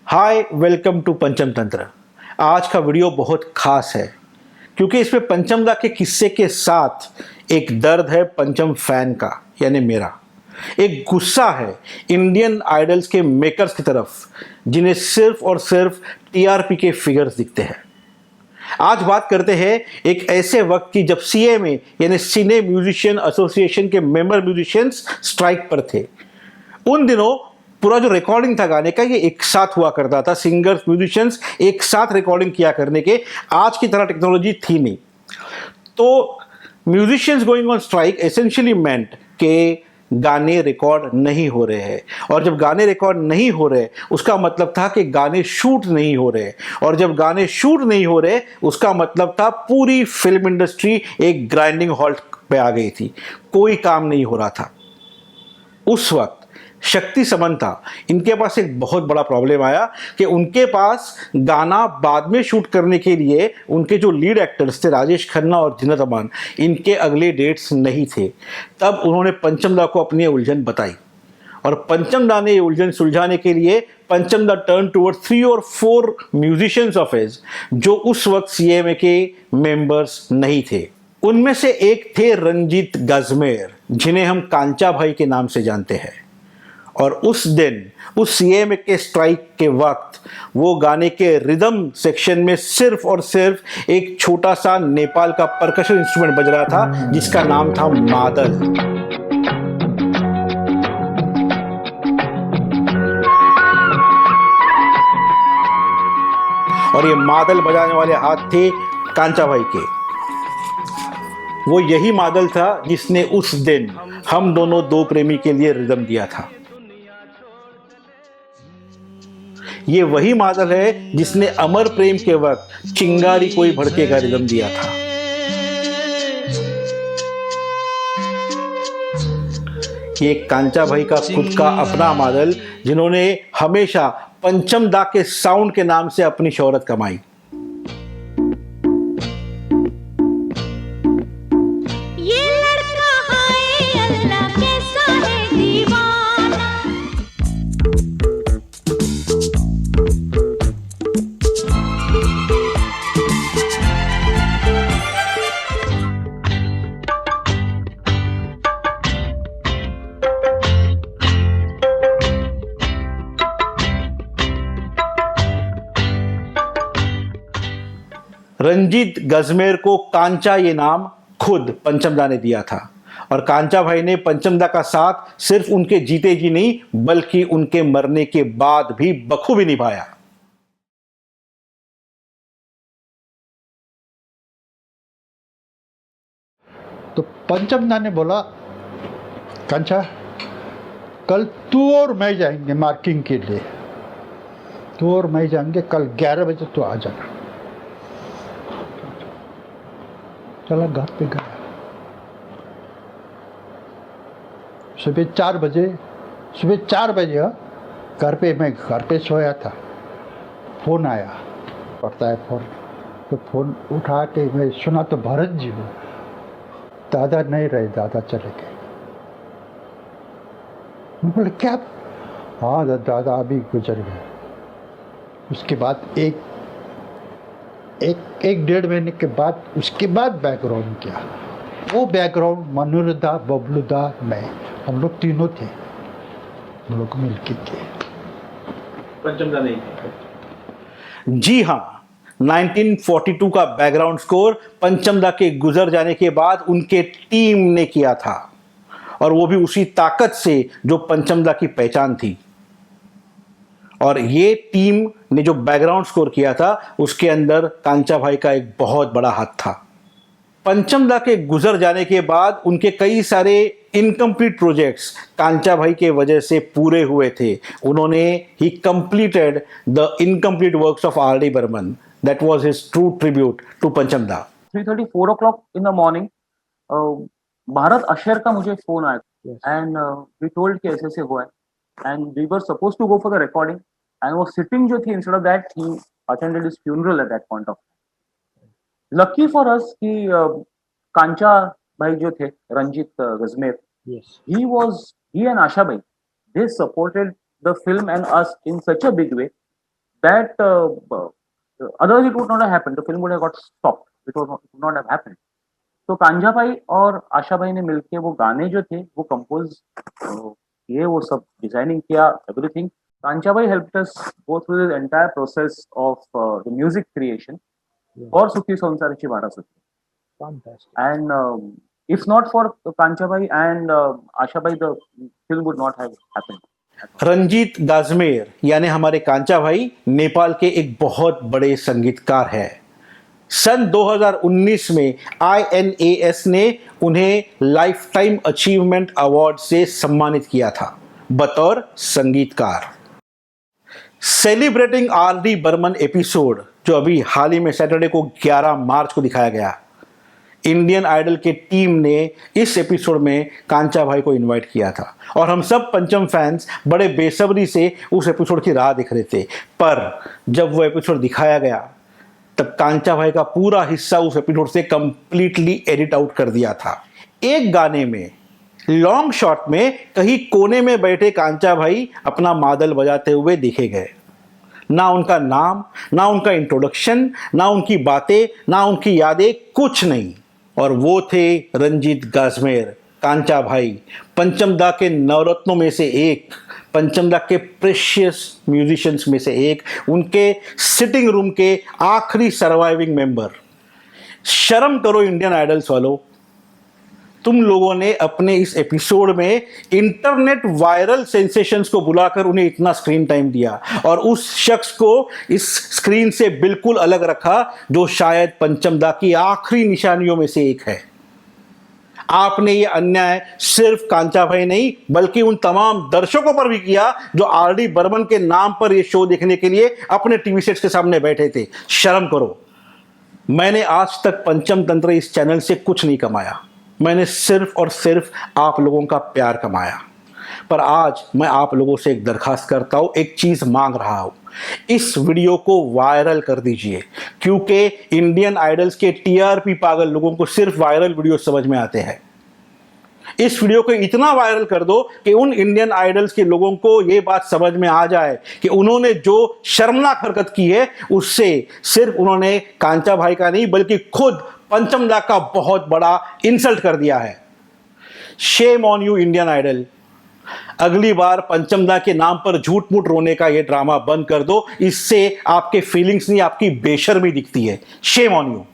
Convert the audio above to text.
Hi welcome to पंचम तंत्र। आज का वीडियो बहुत खास है क्योंकि इसमें पंचम दा के किस्से के साथ एक दर्द है पंचम फैन का, यानी मेरा। एक गुस्सा है इंडियन आइडल्स के मेकर्स की तरफ जिन्हें सिर्फ और सिर्फ टीआरपी के फिगर्स दिखते हैं। आज बात करते हैं एक ऐसे वक्त की जब सीएमए यानी सिने म्यूजिशियन एसोसिएशन के मेंबर म्यूजिशियंस स्ट्राइक पर थे। उन दिनों पूरा जो रिकॉर्डिंग था गाने का, ये एक साथ हुआ करता था। सिंगर्स म्यूजिशियंस एक साथ रिकॉर्डिंग किया करने के आज की तरह टेक्नोलॉजी थी नहीं। तो musicians going on strike essentially meant कि गाने रिकॉर्ड नहीं हो रहे हैं, और जब गाने रिकॉर्ड नहीं हो रहे उसका मतलब था कि गाने शूट नहीं हो रहे, और जब गाने शूट नहीं हो रहे उसका मतलब था पूरी फिल्म इंडस्ट्री एक ग्राइंडिंग हॉल्ट पे आ गई थी, कोई काम नहीं हो रहा था। उस वक्त शक्ति समंता, इनके पास एक बहुत बड़ा प्रॉब्लम आया कि उनके पास गाना बाद में शूट करने के लिए उनके जो लीड एक्टर्स थे राजेश खन्ना और जिन्नत अमान, इनके अगले डेट्स नहीं थे। तब उन्होंने पंचम दा को अपनी उलझन बताई, और पंचम दा ने ये उलझन सुलझाने के लिए पंचम दा टर्न टूवर्ड 3 और 4 म्यूजिशियंस ऑफ हिज जो उस वक्त सीएमए के मेंबर्स नहीं थे। उनमें से एक थे रंजीत गजमेर, जिन्हें हम कांचा भाई के नाम से जानते हैं। और उस दिन उस सीएमए के स्ट्राइक के वक्त वो गाने के रिदम सेक्शन में सिर्फ और सिर्फ एक छोटा सा नेपाल का परकशन इंस्ट्रूमेंट बज रहा था जिसका नाम था मादल। और ये मादल बजाने वाले हाथ थे कांचा भाई के। वो यही मादल था जिसने उस दिन हम दोनों दो प्रेमी के लिए रिदम दिया था। ये वही मादल है जिसने अमर प्रेम के वक्त चिंगारी कोई भड़के का रिदम दिया था। ये कांचा भाई का खुद का अपना मादल, जिन्होंने हमेशा पंचम दा के साउंड के नाम से अपनी शोहरत कमाई। रंजीत गजमेर को कांचा ये नाम खुद पंचम दा ने दिया था, और कांचा भाई ने पंचम दा का साथ सिर्फ उनके जीते जी नहीं बल्कि उनके मरने के बाद भी बखूबी निभाया। तो पंचम दा ने बोला, कांचा कल तू और मैं जाएंगे मार्किंग के लिए, तू और मैं जाएंगे, कल 11 बजे तू आ जाना। चला घर पे गया। सुबह 4 बजे मैं घर पे सोया था, फोन आया, पड़ता है फोन, तो फोन उठा के मैं सुना तो भरत जी हो, दादा नहीं रहे, दादा चले गए। मैं बोले क्या? हाँ दादा अभी गुजर गए। उसके बाद एक डेढ़ महीने के बाद उसके बाद बैकग्राउंड किया। वो बैकग्राउंड मनुरदा, बबलूदा, मैं, हम लोग तीनों थे, हम लोग मिलके किए। पंचम दा नहीं थे। जी हाँ, 1942 का बैकग्राउंड स्कोर पंचम दा के गुजर जाने के बाद उनके टीम ने किया था, और वो भी उसी ताकत से जो पंचम दा की पहचान थी। और ये टीम ने जो बैकग्राउंड स्कोर किया था उसके अंदर कांचा भाई का एक बहुत बड़ा हाथ था। पंचम दा के गुजर जाने के बाद उनके कई सारे इनकम्प्लीट प्रोजेक्ट्स कांचा भाई के वजह से पूरे हुए थे। उन्होंने ही completed the incomplete works of R D. Burman. That was his true tribute to Pancham da. 3:30 4 o'clock in the morning Bharat अशर का मुझे फोन आया एंड वी टोल्ड कि ऐसे हुआ है and we were suppose to go for the recording and वो सिटिंग जो थी, instead of that he attended his funeral at that point of. Lucky for us कि कांचा भाई जो थे, Ranjit Gajmer, he and Asha bhai, they supported the film and us in such a big way that otherwise it would not have happened. The film would have got stopped. It would not have happened. तो कांझा भाई और आशा भाई ने मिलके वो गाने जो थे वो कंपोज किए, वो सब डिजाइनिंग किया, एवरीथिंग. कांझा भाई helped us go through the entire process of the music creation for सुखी संसाराची बारासुरी. Fantastic. And if not for कांझा भाई and आशा भाई, the film would not have happened. Ranjit गाजमेर यानी हमारे कांचा भाई नेपाल के एक बहुत बड़े संगीतकार हैं. सन 2019 में INAS ने उन्हें लाइफ टाइम अचीवमेंट अवार्ड से सम्मानित किया था बतौर संगीतकार. सेलिब्रेटिंग RD बर्मन एपिसोड जो अभी हाल ही में सैटरडे को 11 मार्च को दिखाया गया, इंडियन आइडल के टीम ने इस एपिसोड में कांचा भाई को इनवाइट किया था और हम सब पंचम फैंस बड़े बेसब्री से उस एपिसोड की राह देख रहे थे. पर जब वो एपिसोड दिखाया गया तब कांचा भाई का पूरा हिस्सा उस एपिसोड से कंप्लीटली एडिट आउट कर दिया था. एक गाने में लॉन्ग शॉट में कहीं कोने में बैठे कांचा भाई अपना मादल बजाते हुए देखे गए. ना उनका नाम, ना उनका इंट्रोडक्शन, ना उनकी बातें, ना उनकी यादें, कुछ नहीं. और वो थे रंजीत गाजमेर, कांचा भाई, पंचमदा के नवरत्नों में से एक, पंचमदा के प्रेशियस म्यूजिशियंस में से एक, उनके सिटिंग रूम के आखिरी सर्वाइविंग मेंबर. शर्म करो इंडियन आइडल्स वालों, तुम लोगों ने अपने इस एपिसोड में इंटरनेट वायरल सेंसेशंस को बुलाकर उन्हें इतना स्क्रीन टाइम दिया और उस शख्स को इस स्क्रीन से बिल्कुल अलग रखा जो शायद पंचमदा की आखिरी निशानियों में से एक है. आपने ये अन्याय सिर्फ कांचा भाई नहीं बल्कि उन तमाम दर्शकों पर भी किया जो RD बर्मन के नाम पर ये शो देखने के लिए अपने टीवी सेट्स के सामने बैठे थे. शर्म करो. मैंने आज तक पंचम तंत्र इस चैनल से कुछ नहीं कमाया, मैंने सिर्फ और सिर्फ आप लोगों का प्यार कमाया. पर आज मैं आप लोगों से एक दरखास्त करता हूँ, एक चीज़ मांग रहा हूँ. इस वीडियो को वायरल कर दीजिए क्योंकि इंडियन आइडल्स के TRP पागल लोगों को सिर्फ वायरल वीडियो समझ में आते हैं. इस वीडियो को इतना वायरल कर दो कि उन इंडियन आइडल्स के लोगों को ये बात समझ में आ जाए कि उन्होंने जो शर्मनाक हरकत की है उससे सिर्फ उन्होंने कांचा भाई का नहीं बल्कि खुद पंचमदा का बहुत बड़ा इंसल्ट कर दिया है. Shame on you Indian Idol. अगली बार पंचमदा के नाम पर झूठ मूठ रोने का ये ड्रामा बंद कर दो. इससे आपके फीलिंग्स नहीं आपकी बेशर्मी दिखती है. Shame on you.